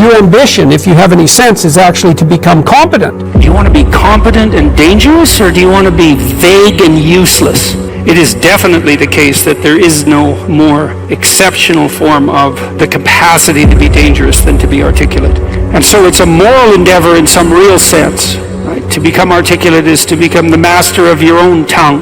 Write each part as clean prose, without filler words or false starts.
your ambition, if you have any sense, is actually to become competent. Do you want to be competent and dangerous, or do you want to be vague and useless? It is definitely the case that there is no more exceptional form of the capacity to be dangerous than to be articulate. And so it's a moral endeavor in some real sense. Right? To become articulate is to become the master of your own tongue.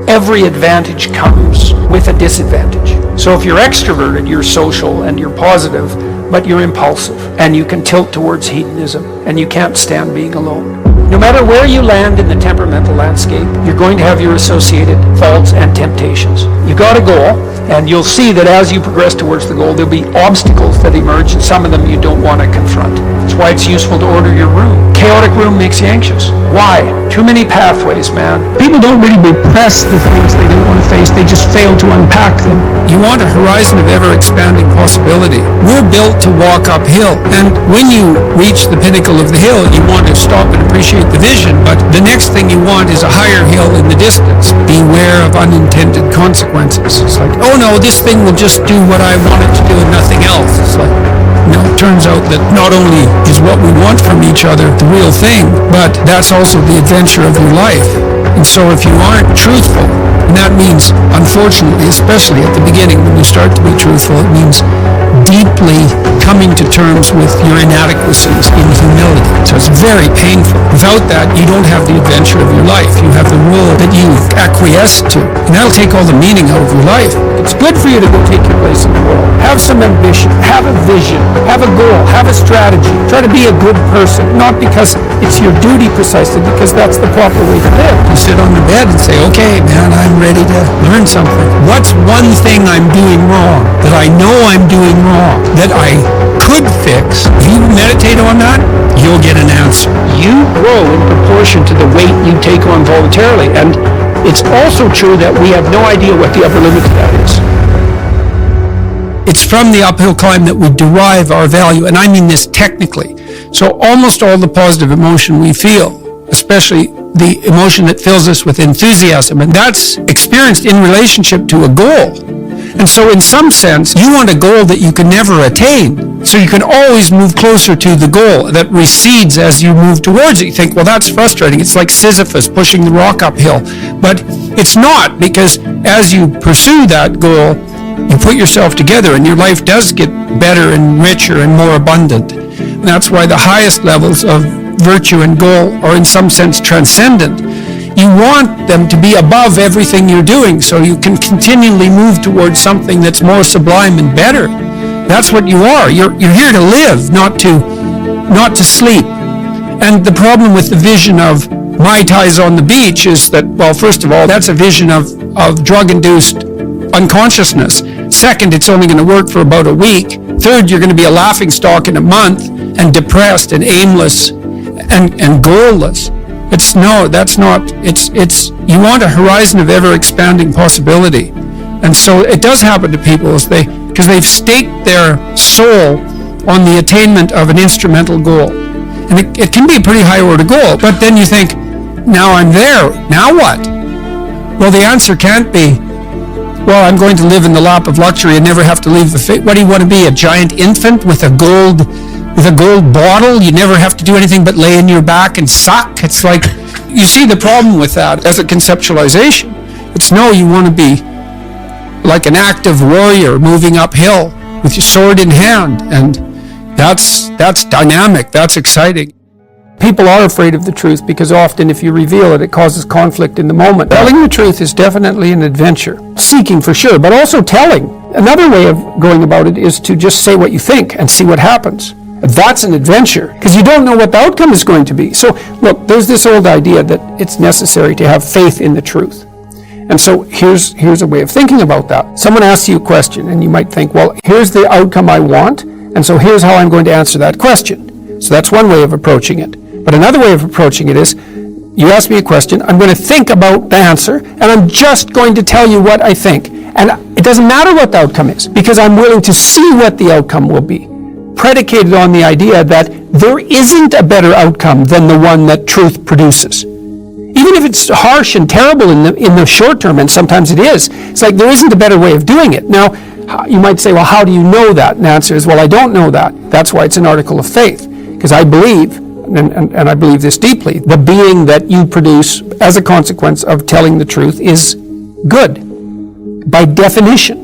Every advantage comes with a disadvantage. So if you're extroverted, you're social and you're positive, but you're impulsive and you can tilt towards hedonism and you can't stand being alone. No matter where you land in the temperamental landscape, you're going to have your associated faults and temptations. You got a goal, and you'll see that as you progress towards the goal, there'll be obstacles that emerge, and some of them you don't want to confront. That's why it's useful to order your room. Chaotic room makes you anxious. Why? Too many pathways, man. People don't really repress the things they don't want to face, they just fail to unpack them. You want a horizon of ever-expanding possibility. We're built to walk uphill, and when you reach the pinnacle of the hill, you want to stop and appreciate the vision, but the next thing you want is a higher hill in the distance. Beware of unintended consequences. It's like, oh no, this thing will just do what I want it to do and nothing else. It's like, no, it turns out that not only is what we want from each other the real thing, but that's also the adventure of your life. And so if you aren't truthful, and that means, unfortunately, especially at the beginning when you start to be truthful, it means deeply coming to terms with your inadequacies in humility. So it's very painful. Without that, you don't have the adventure of your life. You have the rule that you acquiesce to. And that'll take all the meaning out of your life. It's good for you to go take your place in the world. Have some ambition, have a vision, have a goal, have a strategy. Try to be a good person, not because it's your duty precisely, because that's the proper way to live. You sit on the bed and say, okay, man, I'm ready to learn something. What's one thing I'm doing wrong, that I know I'm doing wrong, that I could fix? If you meditate on that, you'll get an answer. You grow in proportion to the weight you take on voluntarily, and it's also true that we have no idea what the upper limit to that is. It's from the uphill climb that we derive our value, and I mean this technically. So almost all the positive emotion we feel, especially the emotion that fills us with enthusiasm, and that's experienced in relationship to a goal. And so in some sense, you want a goal that you can never attain. So you can always move closer to the goal that recedes as you move towards it. You think, well, that's frustrating. It's like Sisyphus pushing the rock uphill. But it's not, because as you pursue that goal, you put yourself together and your life does get better and richer and more abundant. And that's why the highest levels of virtue and goal are in some sense transcendent. You want them to be above everything you're doing so you can continually move towards something that's more sublime and better. That's what you are. You're here to live, not to sleep. And the problem with the vision of Mai Tais on the beach is that, well, first of all, that's a vision of drug-induced unconsciousness. Second, it's only going to work for about a week. Third, you're going to be a laughingstock in a month and depressed and aimless and goalless. You want a horizon of ever-expanding possibility. And so it does happen to people because they've staked their soul on the attainment of an instrumental goal. And it can be a pretty high-order goal, but then you think, now I'm there, now what? Well, the answer can't be, well, I'm going to live in the lap of luxury and never have to leave the What do you want to be, a giant infant with a gold bottle? You never have to do anything but lay on your back and suck? It's like, you see the problem with that as a conceptualization. It's no, you want to be like an active warrior moving uphill with your sword in hand, and that's dynamic, that's exciting. People are afraid of the truth because often if you reveal it, it causes conflict in the moment. Telling the truth is definitely an adventure. Seeking for sure, but also telling. Another way of going about it is to just say what you think and see what happens. That's an adventure, because you don't know what the outcome is going to be. So, look, there's this old idea that it's necessary to have faith in the truth. And so here's a way of thinking about that. Someone asks you a question, and you might think, well, here's the outcome I want, and so here's how I'm going to answer that question. So that's one way of approaching it. But another way of approaching it is, you ask me a question, I'm going to think about the answer, and I'm just going to tell you what I think. And it doesn't matter what the outcome is, because I'm willing to see what the outcome will be, predicated on the idea that there isn't a better outcome than the one that truth produces. Even if it's harsh and terrible in the short term, and sometimes it is, it's like there isn't a better way of doing it. Now, You might say, well, how do you know that? And the answer is, well, I don't know that. That's why it's an article of faith. Because I believe, and I believe this deeply, the being that you produce as a consequence of telling the truth is good, by definition,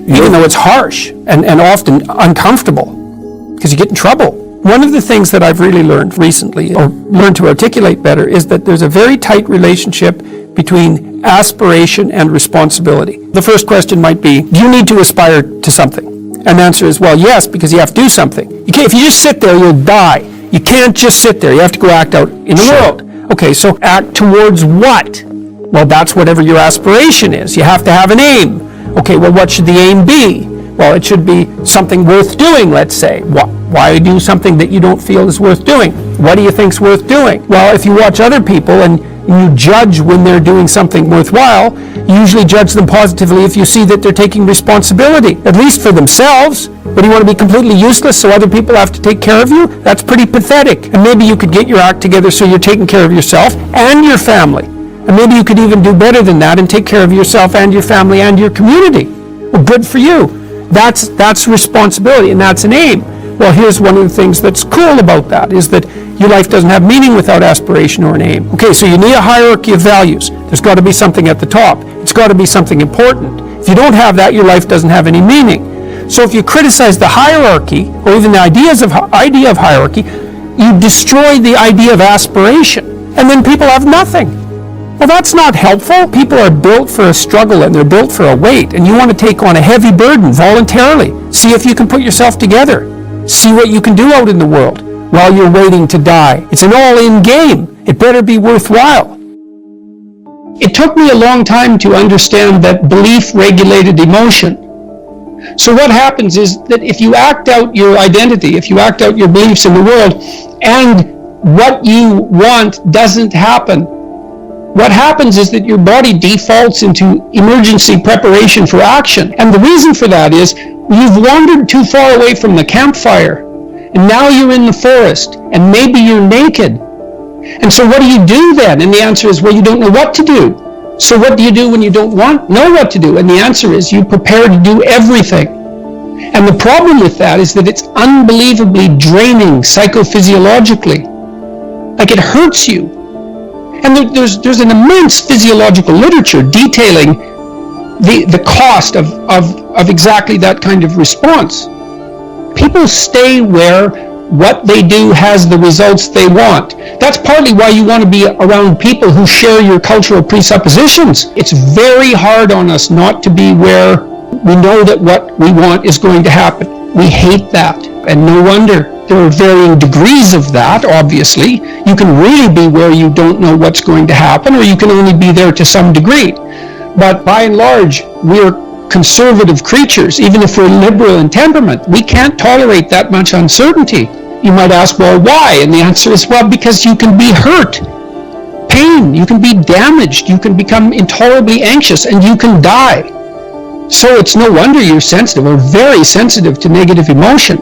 even though it's harsh and often uncomfortable, because you get in trouble. One of the things that I've really learned recently, or learned to articulate better, is that there's a very tight relationship between aspiration and responsibility. The first question might be, do you need to aspire to something? And the answer is, well, yes, because you have to do something. If you just sit there, you'll die. You can't just sit there. You have to go act out in the world. Okay, so act towards what? Well, that's whatever your aspiration is. You have to have an aim. Okay, well, what should the aim be? Well, it should be something worth doing, let's say. Why do something that you don't feel is worth doing? What do you think's worth doing? Well, if you watch other people and you judge when they're doing something worthwhile, you usually judge them positively if you see that they're taking responsibility, at least for themselves. But you want to be completely useless so other people have to take care of you? That's pretty pathetic. And maybe you could get your act together so you're taking care of yourself and your family. And maybe you could even do better than that and take care of yourself and your family and your community. Well, good for you. That's responsibility, and that's an aim. Well, here's one of the things that's cool about that, is that your life doesn't have meaning without aspiration or an aim. Okay, so you need a hierarchy of values. There's got to be something at the top. It's got to be something important. If you don't have that, your life doesn't have any meaning. So if you criticize the hierarchy, or even the idea of hierarchy, you destroy the idea of aspiration, and then people have nothing. Well, that's not helpful. People are built for a struggle and they're built for a weight, and you want to take on a heavy burden voluntarily. See if you can put yourself together. See what you can do out in the world while you're waiting to die. It's an all-in game. It better be worthwhile. It took me a long time to understand that belief regulated emotion. So what happens is that if you act out your identity, if you act out your beliefs in the world, and what you want doesn't happen, what happens is that your body defaults into emergency preparation for action. And the reason for that is you've wandered too far away from the campfire, and now you're in the forest, and maybe you're naked. And so what do you do then? And the answer is, well, you don't know what to do. So what do you do when you don't know what to do? And the answer is, you prepare to do everything. And the problem with that is that it's unbelievably draining psychophysiologically. Like, it hurts you. And there's an immense physiological literature detailing the cost of exactly that kind of response. People stay where what they do has the results they want. That's partly why you want to be around people who share your cultural presuppositions. It's very hard on us not to be where we know that what we want is going to happen. We hate that, and no wonder. There are varying degrees of that, obviously. You can really be where you don't know what's going to happen, or you can only be there to some degree. But by and large, we're conservative creatures. Even if we're liberal in temperament, we can't tolerate that much uncertainty. You might ask, well, why? And the answer is, well, because you can be hurt. Pain, you can be damaged, you can become intolerably anxious, and you can die. So it's no wonder you're sensitive, or very sensitive, to negative emotion.